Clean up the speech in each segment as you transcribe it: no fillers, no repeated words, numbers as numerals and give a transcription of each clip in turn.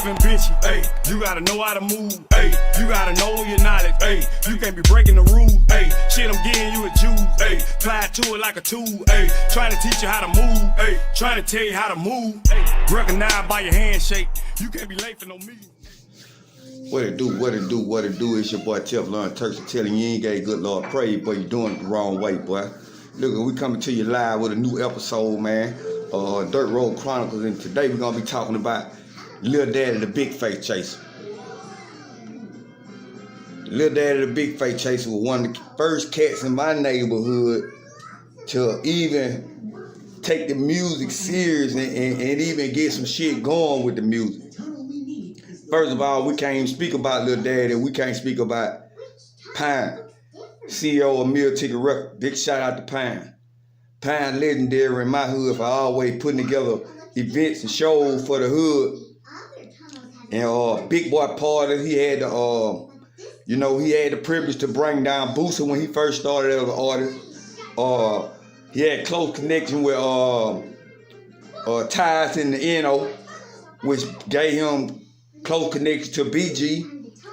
beefing bitches. Hey, you gotta know how to move. Hey, you gotta know your knowledge. Hey, you can't be breaking the rules. Hey, shit, I'm getting you a juice. Hey, apply to it like a tool. Hey, trying to teach you how to move. Hey, trying to tell you how to move. Hey, recognize by your handshake. You can't be late for no meeting. What it do, what it do, what it do? It's your boy Teflon Turks telling you ain't got a good Lord praise, but you doing it the wrong way, boy. Look, we coming to you live with a new episode, man. Dirt Road Chronicles, and today we're gonna be talking about Lil Daddy the Big Face Chaser. Lil Daddy the Big Face Chaser was one of the first cats in my neighborhood to even take the music serious and even get some shit going with the music. First of all, we can't even speak about Lil Daddy. We can't speak about Pine, CEO of Mealticket Records. Big shout out to Pine. Pine legendary in my hood for always putting together events and shows for the hood. And big boy parties. He had the he had the privilege to bring down Boosie when he first started as an artist. He had close connection with ties in the NO, which gave him close connection to BG,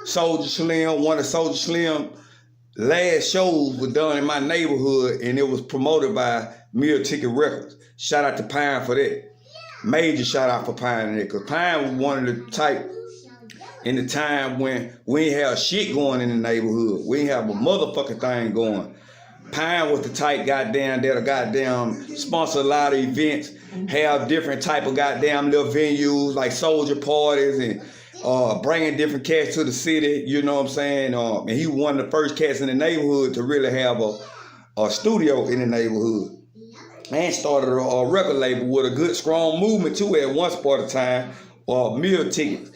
Soldier Slim. One of Soldier Slim last shows was done in my neighborhood, and it was promoted by Mealticket Records. Shout out to Pine for that. Major shout out for Pine in that, because Pine was one of the type in the time when we ain't have shit going in the neighborhood. We ain't have a motherfucking thing going. Pine was the type that'll sponsor a lot of events, have different type of little venues like soldier parties and bringing different cats to the city, you know what I'm saying? And he was one of the first cats in the neighborhood to really have a studio in the neighborhood. And started a record label with a good strong movement too at one part of time, Mealticket.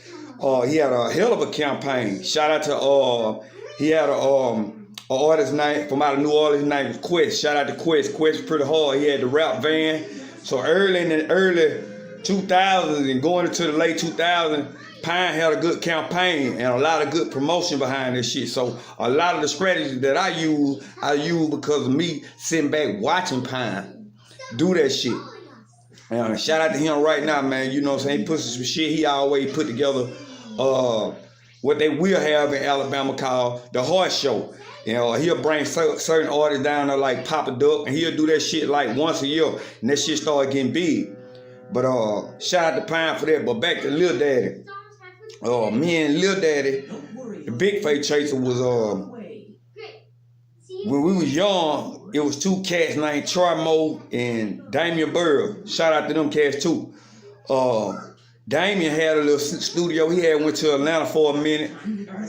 He had a hell of a campaign. Shout out to he had a artist name from out of New Orleans. His name was Quest. Shout out to Quest. Quest was pretty hard. He had the rap van. So early in the early 2000s and going into the late 2000s, Pine had a good campaign and a lot of good promotion behind this shit. So a lot of the strategies that I use because of me sitting back watching Pine do that shit. And shout out to him right now, man. You know what I'm saying? He puts some shit. He always put together what they will have in Alabama called the Horse Show. You know, he'll bring certain artists down there like Papa Duck, and he'll do that shit like once a year, and that shit started getting big. But shout out to Pine for that. But back to Lil Daddy. Me and Lil Daddy, the Big Face Chaser, was when we was young, it was two cats named Troy Moe and Damian Burrow. Shout out to them cats too. Damian had a little studio. He had went to Atlanta for a minute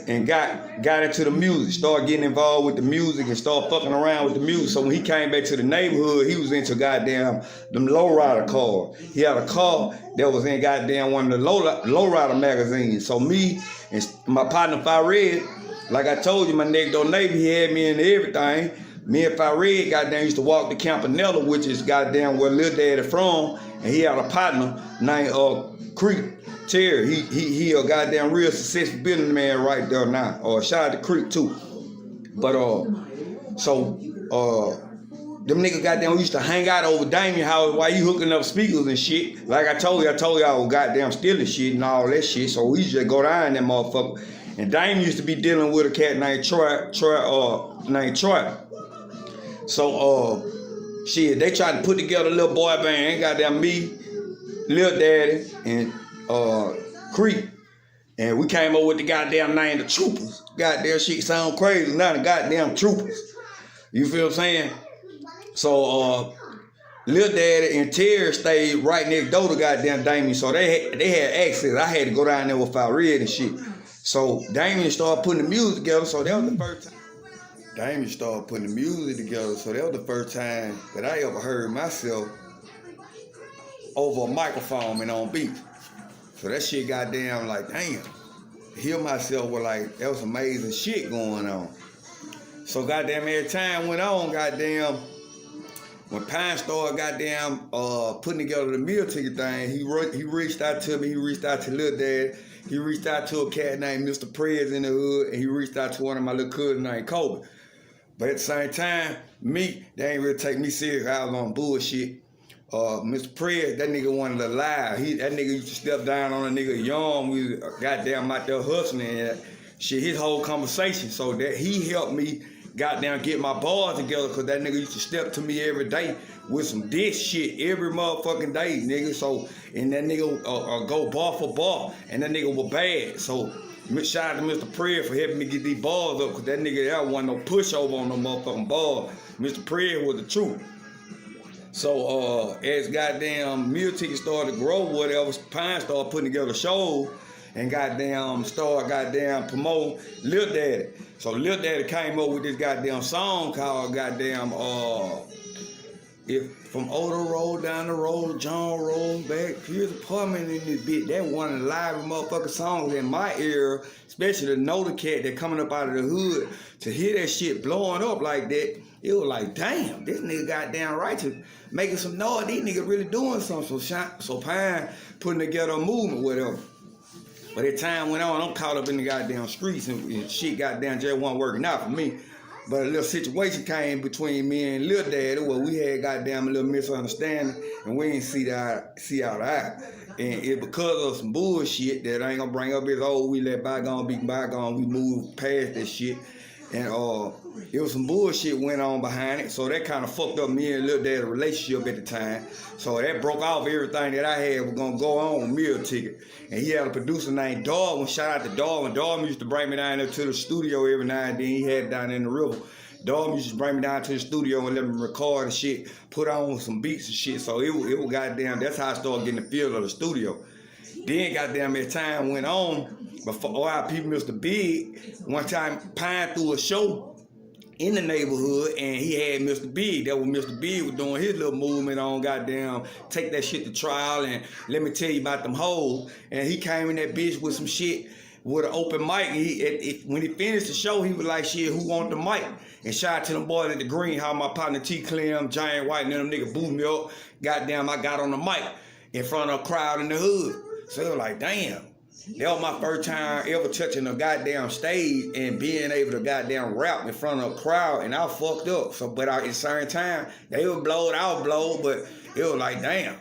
and got into the music, started getting involved with the music and started fucking around with the music. So when he came back to the neighborhood, he was into goddamn them lowrider cars. He had a car that was in goddamn one of the lowrider magazines. So me and my partner Farid, like I told you, my next door neighbor, he had me into everything. Me and Farid goddamn used to walk to Campanella, which is goddamn where Lil Daddy from, and he had a partner named Creek Terry. He a goddamn real successful businessman right there now. Shout out to Creek too. But them niggas goddamn used to hang out over Damian house while you hooking up speakers and shit. Like I told you I was goddamn stealing shit and all that shit. So we used to go down that motherfucker. And Damian used to be dealing with a cat named Troy. So shit, they tried to put together a little boy band. Goddamn me, Lil Daddy, and Creek. And we came up with the goddamn name, the Troopers. Goddamn shit sound crazy now, the goddamn Troopers. You feel what I'm saying? So Lil Daddy and Terry stayed right next door to goddamn Damian. So they had access. I had to go down there with Farid and shit. So Damian started putting the music together. So that was the first time. Damian started putting the music together. So that was the first time that I ever heard myself over a microphone and on beat. So that shit goddamn like, damn. Hear myself with like, that was amazing shit going on. So goddamn every time went on, goddamn, when Pine started goddamn putting together the Mealticket thing, he reached out to me, he reached out to Lil Daddy, he reached out to a cat named Mr. Prez in the hood, and he reached out to one of my little cousins named Kobe. But at the same time, they ain't really take me serious. I was on bullshit. Mr. Prez, that nigga wanted to lie. That nigga used to step down on a nigga young. We was goddamn out there hustling and shit, his whole conversation. So that he helped me goddamn get my bars together, because that nigga used to step to me every day with some diss shit every motherfucking day, nigga. So, and that nigga go bar for bar, and that nigga was bad. So, shout out to Mr. Prez for helping me get these bars up, because that nigga there wasn't no pushover on no motherfucking bars. Mr. Prez was the truth. So as goddamn Mealticket started to grow, whatever, Pine started putting together shows and started promoting Lil Daddy. So Lil Daddy came up with this goddamn song called goddamn if from Odo Road down the road, John rolled back, here's apartment in this bitch. That one of the live motherfucking songs in my ear, especially the Mealticket that coming up out of the hood, to hear that shit blowing up like that, it was like, damn, this nigga goddamn right to making some noise. These niggas really doing something. So Pine putting together a movement, whatever. But as time went on, I'm caught up in the goddamn streets and shit goddamn just wasn't working out for me. But a little situation came between me and Lil Daddy where we had goddamn a little misunderstanding and we didn't see eye to eye. And it because of some bullshit that I ain't gonna bring up as old, we let bygone be bygone, we moved past that shit. And it was some bullshit went on behind it, so that kind of fucked up me and Lil Daddy's relationship at the time. So that broke off everything that I had was gonna go on with Mealticket. And he had a producer named Darwin. Shout out to Darwin. Darwin used to bring me down there to the studio every now and then. He had it down in the river. Darwin used to bring me down to the studio and let me record and shit, put on some beats and shit. So it was goddamn, that's how I started getting the feel of the studio. Then goddamn as time went on, before RIP Mr. Big, one time Pine threw a show in the neighborhood and he had Mr. Big. That was Mr. Big was doing his little movement on goddamn take that shit to trial and let me tell you about them hoes. And he came in that bitch with some shit with an open mic. And when he finished the show, he was like, shit, who want the mic? And shout out to them boys at the Green, how my partner T. Clem, Giant White, and them niggas booed me up. Goddamn, I got on the mic in front of a crowd in the hood. So it was like, damn. That was my first time ever touching a goddamn stage and being able to goddamn rap in front of a crowd, and I fucked up. So, but at the same time, they were blowed, I was blowed, but it was like, damn,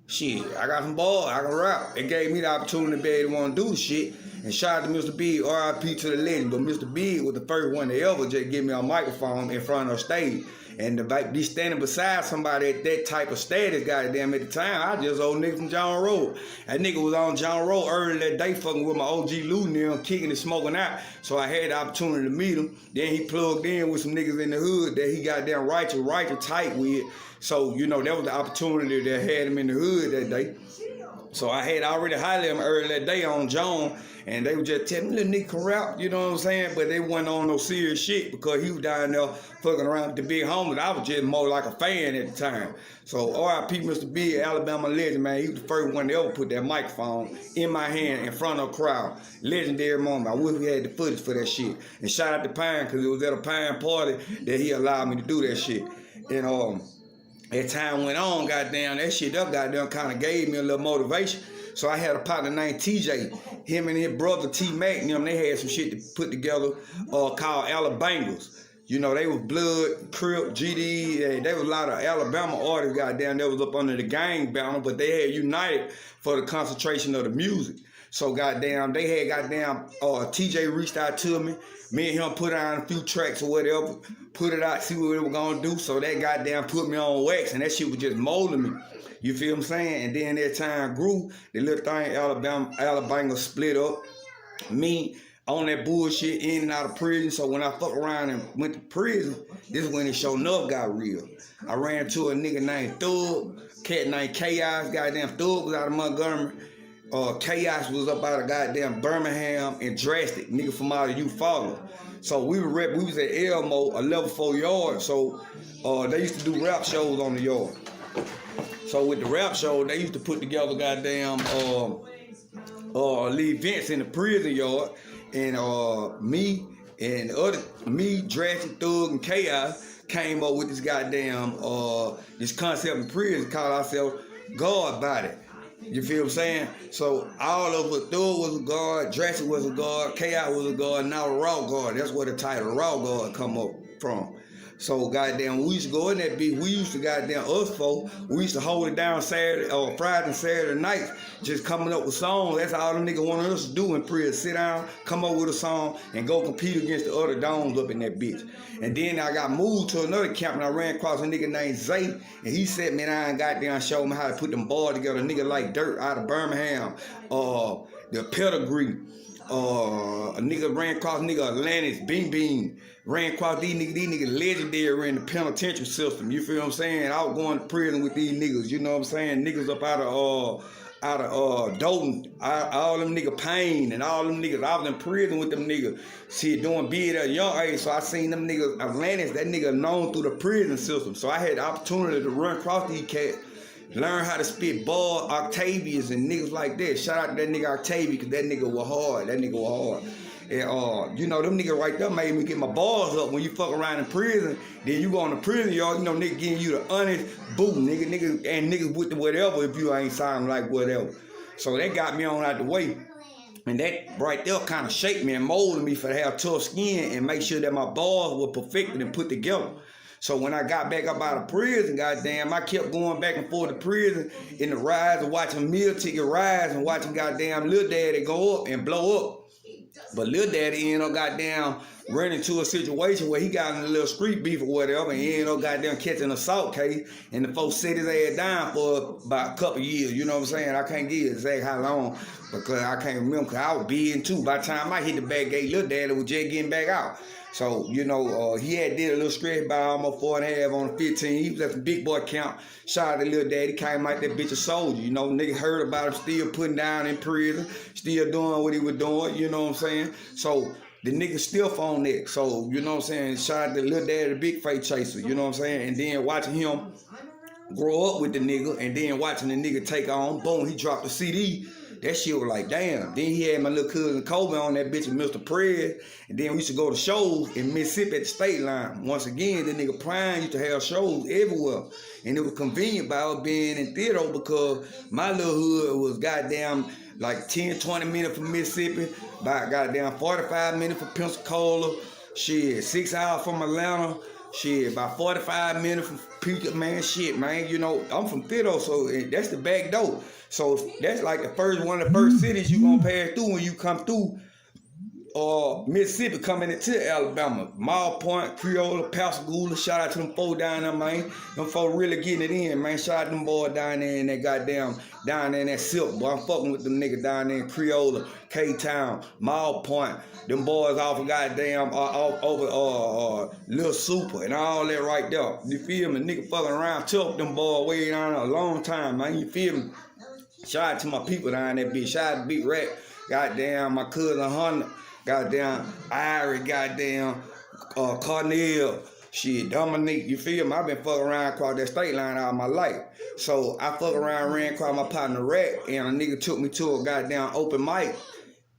shit, I got some balls, I can rap. It gave me the opportunity to be able to want to do the shit. And shout out to Mr. Big, RIP to the legend, but Mr. Big was the first one to ever just give me a microphone in front of a stage. And to be standing beside somebody at that type of status, goddamn, at the time, I just old nigga from John Road. That nigga was on John Road early that day fucking with my OG Lou and them, kicking and smoking out. So I had the opportunity to meet him. Then he plugged in with some niggas in the hood that he goddamn righteous tight with. So, you know, that was the opportunity that had him in the hood that day. So I had already hired him early that day on John, and they were just telling me, little nigga can rap, you know what I'm saying? But they wasn't on no serious shit because he was down there fucking around with the big homies. I was just more like a fan at the time. So RIP Mr. Big, Alabama legend, man, he was the first one to ever put that microphone in my hand in front of a crowd. Legendary moment. I wish we had the footage for that shit. And shout out to Pine, because it was at a Pine party that he allowed me to do that shit. And as time went on, goddamn, that shit up goddamn kind of gave me a little motivation. So I had a partner named TJ. Him and his brother T-Mac, you know, they had some shit to put together called Alabangers. You know, they was Blood, Crip, GD. There was a lot of Alabama artists, goddamn, that was up under the gang banner, but they had united for the concentration of the music. So goddamn, they had goddamn, TJ reached out to me. Me and him put on a few tracks or whatever, put it out, see what we were gonna do. So that goddamn put me on wax, and that shit was just molding me. You feel what I'm saying? And then that time grew, the little thing, Alabama split up. Me on that bullshit, in and out of prison. So when I fucked around and went to prison, this is when it sure enough got real. I ran into a nigga named Thug, cat named Chaos. Goddamn Thug was out of Montgomery. Chaos was up out of goddamn Birmingham and Drastic, nigga from out of Eufaula. So we was at Elmo, a level 4 yard. So they used to do rap shows on the yard. So with the rap show, they used to put together goddamn events in the prison yard. And me, Drastic, Thug, and Chaos came up with this goddamn this concept in prison called ourselves God Body. You feel what I'm saying? So all of us, Thug was a guard, Drastic was a guard, Chaos was a guard, now a Raw Guard. That's where the title Raw Guard come up from. So goddamn, we used to go in that bitch. We used to goddamn us folk. We used to hold it down Saturday or Friday and Saturday nights, just coming up with songs. That's all them niggas wanted us to do in prison. Sit down, come up with a song, and go compete against the other domes up in that bitch. And then I got moved to another camp, and I ran across a nigga named Zay, and he said, man, I ain't goddamn showed me how to put them bars together. A nigga like Dirt out of Birmingham, the Pedigree. A nigga ran across nigga Atlantis, Bean, ran across these niggas legendary in the penitentiary system. You feel what I'm saying? I was going to prison with these niggas, you know what I'm saying? Niggas up out of Dalton, all them nigga Pain and all them niggas. I was in prison with them niggas. Shit, doing bid at a young age, so I seen them niggas, Atlantis, that nigga known through the prison system. So I had the opportunity to run across these cats, learn how to spit ball, Octavius and niggas like that. Shout out to that nigga Octavius, because that nigga was hard. And, you know, them niggas right there made me get my balls up. When you fuck around in prison, then you go in the prison yard, you know, nigga giving you the honest boot, nigga, and niggas with the whatever if you ain't sounding like whatever. So that got me on out the way. And that right there kind of shaped me and molded me for to have tough skin and make sure that my balls were perfected and put together. So when I got back up out of prison, goddamn, I kept going back and forth to prison in the rise and watching Mealticket rise and watching goddamn Lil Daddy go up and blow up. But Lil Daddy ended up goddamn running into a situation where he got in a little street beef or whatever, and he ended up goddamn catching an assault case, and the folks set his ass down for about a couple years. You know what I'm saying? I can't give exactly how long because I can't remember, because I was bidding too. By the time I hit the back gate, Lil Daddy was just getting back out. So, you know, he had did a little stretch by almost 4.5 on the 15. He was at the big boy camp. Shout out to Lil Daddy. Came out that bitch a soldier. You know, niggas heard about him still putting down in prison, still doing what he was doing. You know what I'm saying? So the nigga still on that. So, you know what I'm saying? Shout out to Lil Daddy, the big face chaser. You know what I'm saying? And then watching him grow up with the nigga, and then watching the nigga take on, boom, he dropped the CD. That shit was like, damn. Then he had my little cousin Kobe on that bitch with Mr. Prez. And then we used to go to shows in Mississippi at the state line. Once again, the nigga Prime used to have shows everywhere. And it was convenient by us being in theater because my little hood was goddamn like 10, 20 minutes from Mississippi, about goddamn 45 minutes from Pensacola, shit, 6 hours from Atlanta, shit, about 45 minutes from Puget, man, shit, man. You know, I'm from Theodore, so that's the back door. So that's like one of the first cities you gonna pass through when you come through Mississippi coming into Alabama. Mile Point, Creola, Pascagoula, shout out to them folks down there, man. Them folks really getting it in, man. Shout out to them boys down there in that goddamn, down there in that silk, boy. I'm fucking with them niggas down there in Creola, K-Town, Mile Point. Them boys off of goddamn, over Lil Super and all that right there. You feel me? Nigga fucking around, tough them boys way down there a long time, man. You feel me? Shout out to my people down there, bitch. Shout out to Big Rat, goddamn, my cousin Hunter, goddamn, Irie, goddamn, Cornell, shit, Dominique, you feel me? I've been fucking around across that state line all my life. So I fuck around, ran across my partner Rat, and a nigga took me to a goddamn open mic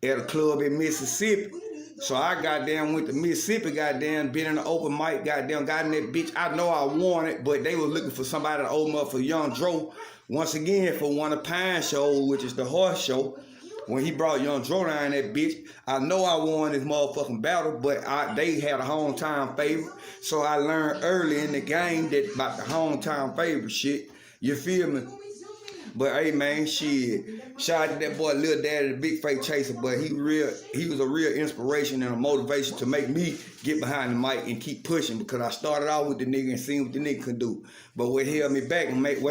at a club in Mississippi. So I goddamn went to Mississippi, goddamn, been in the open mic, goddamn, got in that bitch. I know I won it, but they was looking for somebody to open up for Young Dro. Once again, for one of Pine shows, which is the horse show. When he brought Young Dro down that bitch, I know I won this motherfucking battle, but they had a hometown favorite. So I learned early in the game that about the hometown favorite shit. You feel me? But hey man, shit. Shout out to that boy Lil Daddy, the big fake chaser, but he was a real inspiration and a motivation to make me get behind the mic and keep pushing, because I started out with the nigga and seen what the nigga could do. But what held me back and made